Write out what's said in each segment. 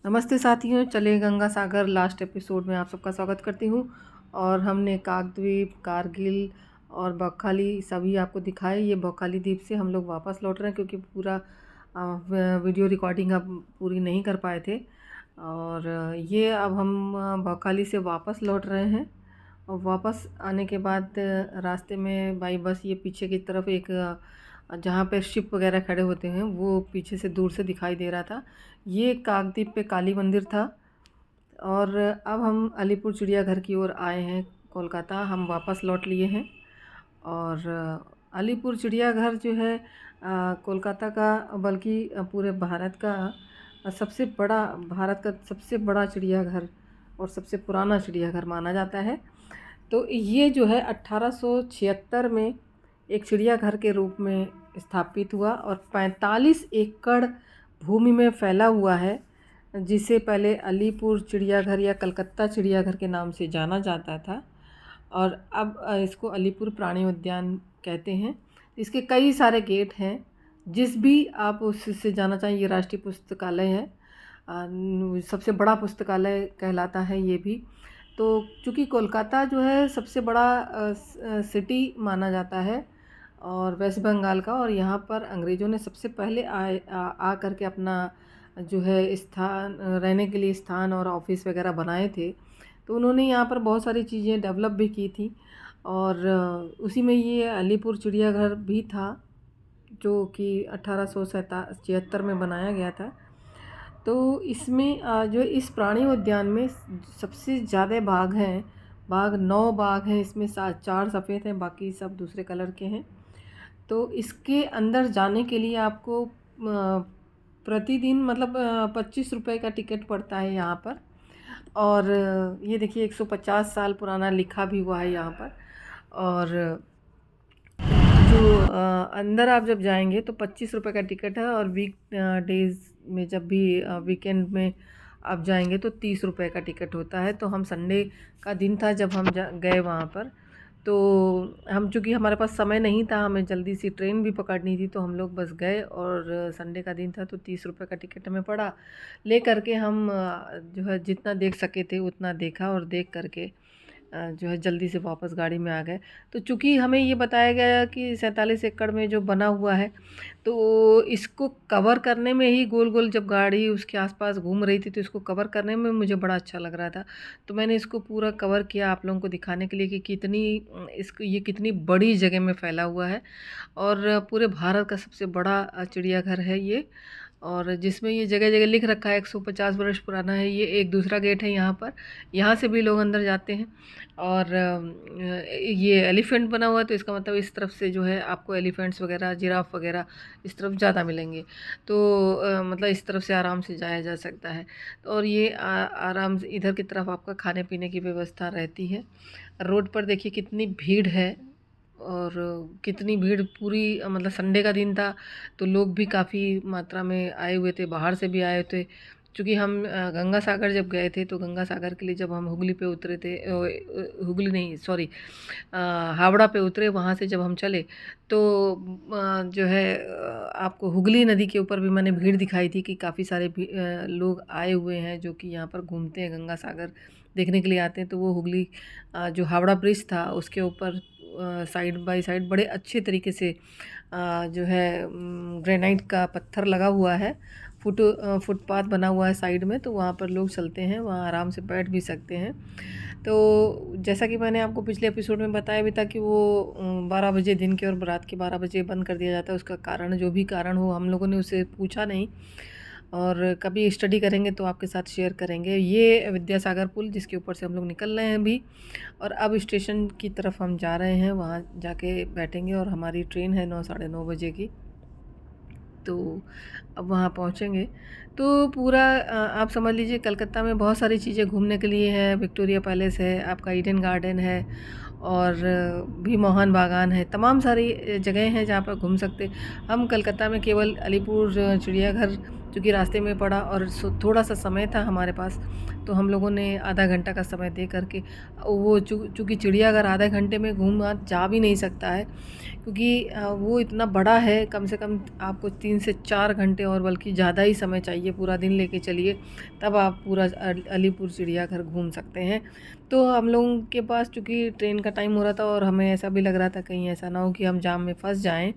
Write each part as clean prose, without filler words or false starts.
नमस्ते साथियों, चले गंगा सागर लास्ट एपिसोड में आप सबका स्वागत करती हूँ। और हमने काकद्वीप, कारगिल और बौखाली सभी आपको दिखाए। ये बौखाली द्वीप से हम लोग वापस लौट रहे हैं क्योंकि पूरा वीडियो रिकॉर्डिंग अब पूरी नहीं कर पाए थे। और ये अब हम बौखाली से वापस लौट रहे हैं। और वापस आने के बाद रास्ते में बाई बस ये पीछे की तरफ एक जहाँ पे शिप वगैरह खड़े होते हैं वो पीछे से दूर से दिखाई दे रहा था। ये काकद्वीप पे काली मंदिर था। और अब हम अलीपुर चिड़ियाघर की ओर आए हैं। कोलकाता हम वापस लौट लिए हैं। और अलीपुर चिड़ियाघर जो है कोलकाता का बल्कि पूरे भारत का सबसे बड़ा भारत का सबसे बड़ा चिड़ियाघर और सबसे पुराना चिड़ियाघर माना जाता है। तो ये जो है 1876 में एक चिड़ियाघर के रूप में स्थापित हुआ और 45 एकड़ भूमि में फैला हुआ है, जिसे पहले अलीपुर चिड़ियाघर या कलकत्ता चिड़ियाघर के नाम से जाना जाता था। और अब इसको अलीपुर प्राणी उद्यान कहते हैं। इसके कई सारे गेट हैं। जिस भी आप उससे जाना चाहें, ये राष्ट्रीय पुस्तकालय है, सबसे बड़ा पुस्तकालय कहलाता है ये भी। तो चूँकि कोलकाता जो है सबसे बड़ा सिटी माना जाता है और वेस्ट बंगाल का, और यहाँ पर अंग्रेज़ों ने सबसे पहले आ कर के अपना जो है स्थान, रहने के लिए स्थान और ऑफिस वगैरह बनाए थे। तो उन्होंने यहाँ पर बहुत सारी चीज़ें डेवलप भी की थी। और उसी में ये अलीपुर चिड़ियाघर भी था, जो कि 1876 में बनाया गया था। तो इसमें जो इस प्राणी उद्यान में सबसे ज़्यादा बाघ हैं। बाघ 9 बाघ हैं इसमें, 4 सफ़ेद हैं, बाकी सब दूसरे कलर के हैं। तो इसके अंदर जाने के लिए आपको प्रतिदिन मतलब 25 रुपये का टिकट पड़ता है यहाँ पर। और ये देखिए 150 साल पुराना लिखा भी हुआ है यहाँ पर। और जो अंदर आप जब जाएंगे तो 25 रुपये का टिकट है, और वीक डेज़ में जब भी वीकेंड में आप जाएंगे तो 30 रुपये का टिकट होता है। तो हम संडे का दिन था जब हम गए वहाँ पर। तो हम चूँकि हमारे पास समय नहीं था, हमें जल्दी सी ट्रेन भी पकड़नी थी, तो हम लोग बस गए। और संडे का दिन था तो 30 रुपये का टिकट हमें पड़ा। ले करके हम जो है जितना देख सके थे उतना देखा, और देख करके जो है जल्दी से वापस गाड़ी में आ गए। तो चूँकि हमें ये बताया गया कि 47 एकड़ में जो बना हुआ है, तो इसको कवर करने में ही गोल गोल जब गाड़ी उसके आसपास घूम रही थी तो इसको कवर करने में मुझे बड़ा अच्छा लग रहा था। तो मैंने इसको पूरा कवर किया आप लोगों को दिखाने के लिए कि कितनी इसको ये कितनी बड़ी जगह में फैला हुआ है। और पूरे भारत का सबसे बड़ा चिड़ियाघर है ये। और जिसमें ये जगह जगह लिख रखा है 150 वर्ष पुराना है। ये एक दूसरा गेट है यहाँ पर, यहाँ से भी लोग अंदर जाते हैं। और ये एलिफेंट बना हुआ है, तो इसका मतलब इस तरफ से जो है आपको एलिफेंट्स वगैरह, जिराफ वगैरह इस तरफ ज़्यादा मिलेंगे। तो मतलब इस तरफ से आराम से जाया जा सकता है। तो और ये आराम से इधर की तरफ आपका खाने पीने की व्यवस्था रहती है। रोड पर देखिए कितनी भीड़ है, और कितनी भीड़ पूरी मतलब संडे का दिन था तो लोग भी काफ़ी मात्रा में आए हुए थे, बाहर से भी आए थे। क्योंकि हम गंगा सागर जब गए थे तो गंगा सागर के लिए जब हम हुगली पे उतरे थे, हुगली नहीं सॉरी, हावड़ा पे उतरे, वहाँ से जब हम चले तो जो है आपको हुगली नदी के ऊपर भी मैंने भीड़ दिखाई थी कि काफ़ी सारे लोग आए हुए हैं जो कि यहाँ पर घूमते हैं, गंगा सागर देखने के लिए आते हैं। तो वो हुगली जो हावड़ा ब्रिज था उसके ऊपर साइड बाय साइड बड़े अच्छे तरीके से जो है ग्रेनाइट का पत्थर लगा हुआ है, फुटपाथ बना हुआ है साइड में, तो वहाँ पर लोग चलते हैं, वहाँ आराम से बैठ भी सकते हैं। तो जैसा कि मैंने आपको पिछले एपिसोड में बताया भी था कि वो 12 बजे दिन के और रात के 12 बजे बंद कर दिया जाता है। उसका कारण जो भी कारण हो हम लोगों ने उसे पूछा नहीं, और कभी स्टडी करेंगे तो आपके साथ शेयर करेंगे। ये विद्यासागर पुल जिसके ऊपर से हम लोग निकल रहे हैं अभी, और अब स्टेशन की तरफ हम जा रहे हैं, वहाँ जाके बैठेंगे। और हमारी ट्रेन है 9 साढ़े 9 बजे की, तो अब वहाँ पहुँचेंगे। तो पूरा आप समझ लीजिए कलकत्ता में बहुत सारी चीज़ें घूमने के लिए है। विक्टोरिया पैलेस है, आपका ईडन गार्डन है, और भी मोहन बागान है, तमाम सारी जगह हैं जहाँ पर घूम सकते। हम कलकत्ता में केवल अलीपुर चिड़ियाघर चूँकि रास्ते में पड़ा और थोड़ा सा समय था हमारे पास, तो हम लोगों ने आधा घंटा का समय दे करके वो चूँकि चिड़ियाघर आधे घंटे में घूमा जा भी नहीं सकता है, क्योंकि वो इतना बड़ा है, कम से कम आपको 3 से 4 घंटे और बल्कि ज़्यादा ही समय चाहिए, पूरा दिन लेके चलिए तब आप पूरा अलीपुर चिड़ियाघर घूम सकते हैं। तो हम लोगों के पास चूँकि ट्रेन का टाइम हो रहा था और हमें ऐसा भी लग रहा था कहीं ऐसा ना हो कि हम जाम में फंस जाएं,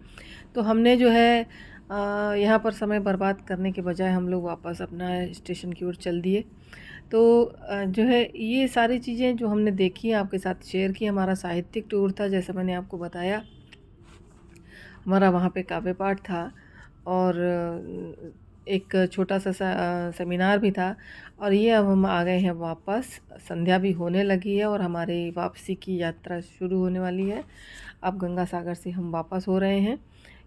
तो हमने जो है यहाँ पर समय बर्बाद करने के बजाय हम लोग वापस अपना स्टेशन की ओर चल दिए। तो जो है ये सारी चीज़ें जो हमने देखी आपके साथ शेयर की। हमारा साहित्यिक टूर था, जैसा मैंने आपको बताया, हमारा वहाँ पे काव्य पाठ था और एक छोटा सा सेमिनार भी था। और ये अब हम आ गए हैं वापस, संध्या भी होने लगी है और हमारी वापसी की यात्रा शुरू होने वाली है। अब गंगा सागर से हम वापस हो रहे हैं।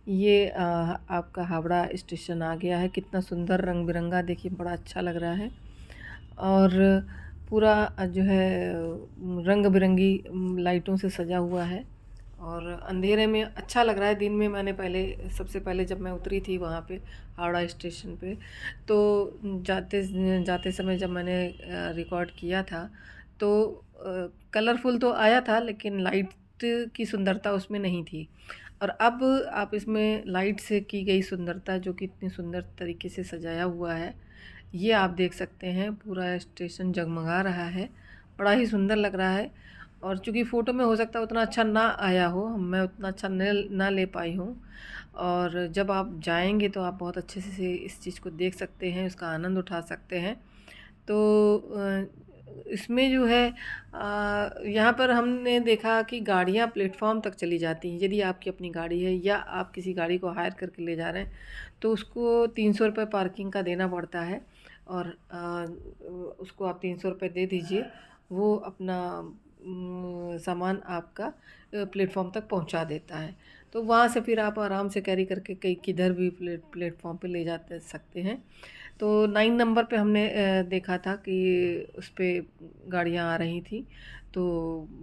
ये आपका हावड़ा स्टेशन आ गया है। कितना सुंदर रंग बिरंगा, देखिए बड़ा अच्छा लग रहा है। और पूरा जो है रंग बिरंगी लाइटों से सजा हुआ है और अंधेरे में अच्छा लग रहा है। दिन में मैंने सबसे पहले जब मैं उतरी थी वहाँ पे हावड़ा स्टेशन पे, तो जाते जाते समय जब मैंने रिकॉर्ड किया था तो कलरफुल तो आया था, लेकिन लाइट की सुंदरता उसमें नहीं थी। और अब आप इसमें लाइट से की गई सुंदरता, जो कि इतनी सुंदर तरीके से सजाया हुआ है, ये आप देख सकते हैं। पूरा स्टेशन जगमगा रहा है, बड़ा ही सुंदर लग रहा है। और चूँकि फ़ोटो में हो सकता है उतना अच्छा ना आया हो, मैं उतना अच्छा ना ले पाई हूँ। और जब आप जाएंगे तो आप बहुत अच्छे से इस चीज़ को देख सकते हैं, उसका आनंद उठा सकते हैं। तो इसमें जो है यहाँ पर हमने देखा कि गाड़ियाँ प्लेटफॉर्म तक चली जाती हैं। यदि आपकी अपनी गाड़ी है या आप किसी गाड़ी को हायर करके ले जा रहे हैं, तो उसको 300 रुपये पार्किंग का देना पड़ता है और उसको आप 300 रुपये दे दीजिए, वो अपना सामान आपका प्लेटफॉर्म तक पहुंचा देता है। तो वहाँ से फिर आप आराम से कैरी करके कहीं किधर भी प्लेटफॉर्म पे ले जाते सकते हैं। तो 9 नंबर पे हमने देखा था कि उस पे गाड़ियाँ आ रही थी। तो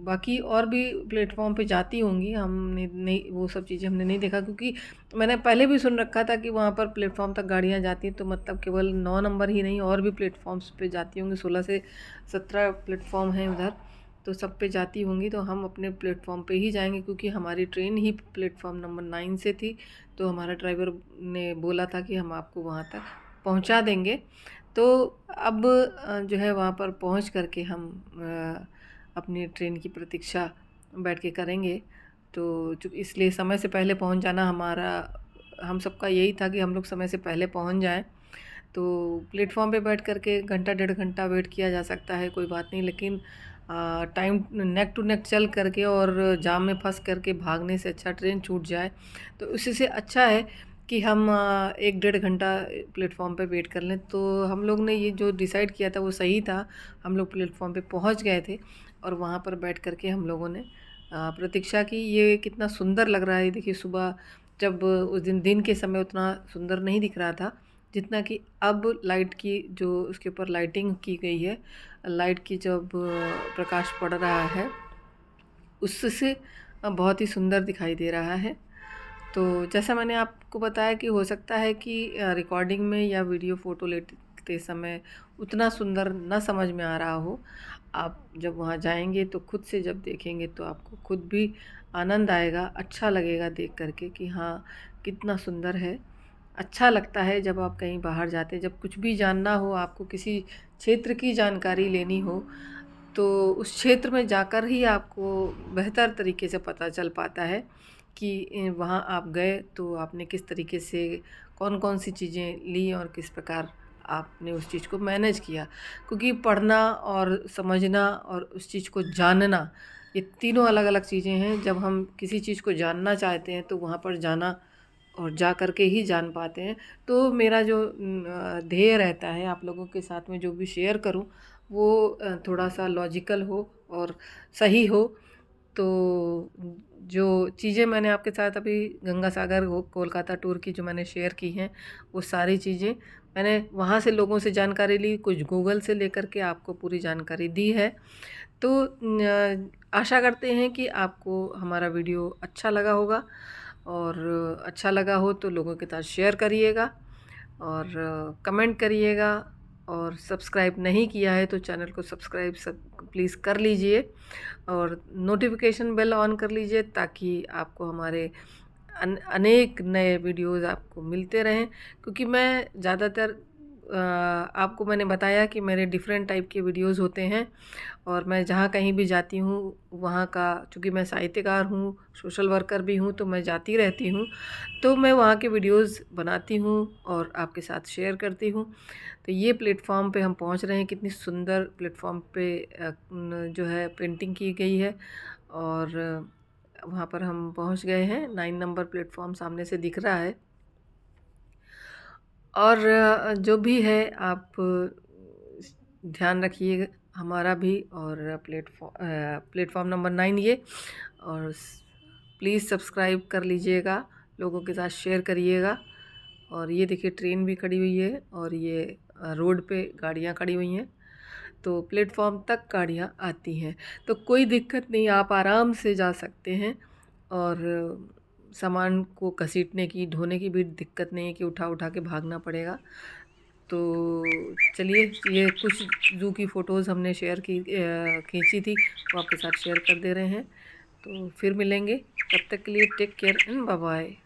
बाकी और भी प्लेटफॉर्म पे जाती होंगी, हमने नहीं, वो सब चीज़ें हमने नहीं देखा, क्योंकि मैंने पहले भी सुन रखा था कि वहाँ पर प्लेटफॉर्म तक गाड़ियाँ जाती हैं। तो मतलब केवल 9 नंबर ही नहीं, और भी प्लेटफॉर्म्स पे जाती होंगी। 16 से 17 प्लेटफॉर्म हैं उधर, तो सब पे जाती होंगी। तो हम अपने प्लेटफॉर्म पे ही जाएंगे, क्योंकि हमारी ट्रेन ही प्लेटफॉर्म नंबर 9 से थी। तो हमारा ड्राइवर ने बोला था कि हम आपको वहाँ तक पहुँचा देंगे। तो अब जो है वहाँ पर पहुँच करके हम अपनी ट्रेन की प्रतीक्षा बैठ के करेंगे। तो इसलिए समय से पहले पहुँच जाना हम सबका यही था कि हम लोग समय से पहले पहुँच जाएं। तो प्लेटफॉर्म पे बैठ करके घंटा 1.5 घंटा वेट किया जा सकता है, कोई बात नहीं, लेकिन टाइम नेक टू नेक चल करके और जाम में फंस करके भागने से अच्छा ट्रेन छूट जाए। तो उसी से अच्छा है कि हम 1-1.5 घंटा प्लेटफॉर्म पे वेट कर लें। तो हम लोग ने ये जो डिसाइड किया था वो सही था। हम लोग प्लेटफॉर्म पे पहुंच गए थे और वहाँ पर बैठ करके हम लोगों ने प्रतीक्षा की। ये कितना सुंदर लग रहा है, देखिए सुबह जब उस दिन के समय उतना सुंदर नहीं दिख रहा था जितना कि अब लाइट की जो उसके ऊपर लाइटिंग की गई है, लाइट की जब प्रकाश पड़ रहा है उससे बहुत ही सुंदर दिखाई दे रहा है। तो जैसा मैंने आपको बताया कि हो सकता है कि रिकॉर्डिंग में या वीडियो फ़ोटो लेते समय उतना सुंदर ना समझ में आ रहा हो। आप जब वहाँ जाएंगे तो खुद से जब देखेंगे तो आपको खुद भी आनंद आएगा, अच्छा लगेगा देख करके कि हाँ कितना सुंदर है। अच्छा लगता है जब आप कहीं बाहर जाते हैं, जब कुछ भी जानना हो, आपको किसी क्षेत्र की जानकारी लेनी हो, तो उस क्षेत्र में जाकर ही आपको बेहतर तरीके से पता चल पाता है कि वहाँ आप गए तो आपने किस तरीके से कौन कौन सी चीज़ें ली और किस प्रकार आपने उस चीज़ को मैनेज किया। क्योंकि पढ़ना और समझना और उस चीज़ को जानना, ये तीनों अलग अलग चीज़ें हैं। जब हम किसी चीज़ को जानना चाहते हैं तो वहाँ पर जाना और जा कर के ही जान पाते हैं। तो मेरा जो ध्येय रहता है आप लोगों के साथ में जो भी शेयर करूं वो थोड़ा सा लॉजिकल हो और सही हो। तो जो चीज़ें मैंने आपके साथ अभी गंगा सागर कोलकाता टूर की जो मैंने शेयर की हैं, वो सारी चीज़ें मैंने वहाँ से लोगों से जानकारी ली, कुछ गूगल से लेकर के आपको पूरी जानकारी दी है। तो आशा करते हैं कि आपको हमारा वीडियो अच्छा लगा होगा और अच्छा लगा हो तो लोगों के साथ शेयर करिएगा। और कमेंट करिएगा, और सब्सक्राइब नहीं किया है तो चैनल को सब्सक्राइब प्लीज़ कर लीजिए, और नोटिफिकेशन बेल ऑन कर लीजिए ताकि आपको हमारे अनेक नए वीडियोज़ आपको मिलते रहें। क्योंकि मैं ज़्यादातर आपको मैंने बताया कि मेरे डिफरेंट टाइप के वीडियोज़ होते हैं, और मैं जहाँ कहीं भी जाती हूँ वहाँ का, चूँकि मैं साहित्यकार हूँ, सोशल वर्कर भी हूँ, तो मैं जाती रहती हूँ, तो मैं वहाँ के वीडियोज़ बनाती हूँ और आपके साथ शेयर करती हूँ। तो ये प्लेटफॉर्म पे हम पहुँच रहे हैं, कितनी सुंदर प्लेटफॉर्म पे जो है प्रिंटिंग की गई है, और वहाँ पर हम पहुँच गए हैं। 9 नंबर प्लेटफॉर्म सामने से दिख रहा है। और जो भी है आप ध्यान रखिएगा हमारा भी, और प्लेटफॉर्म नंबर 9 ये, और प्लीज़ सब्सक्राइब कर लीजिएगा, लोगों के साथ शेयर करिएगा। और ये देखिए ट्रेन भी खड़ी हुई है, और ये रोड पे गाड़ियाँ खड़ी हुई हैं, तो प्लेटफॉर्म तक गाड़ियाँ आती हैं, तो कोई दिक्कत नहीं, आप आराम से जा सकते हैं। और सामान को घसीटने की, ढोने की भी दिक्कत नहीं है कि उठा उठा के भागना पड़ेगा। तो चलिए, ये कुछ ज़ू की फ़ोटोज़ हमने शेयर की खींची थी, वो आपके साथ शेयर कर दे रहे हैं। तो फिर मिलेंगे, तब तक के लिए take care and bye bye.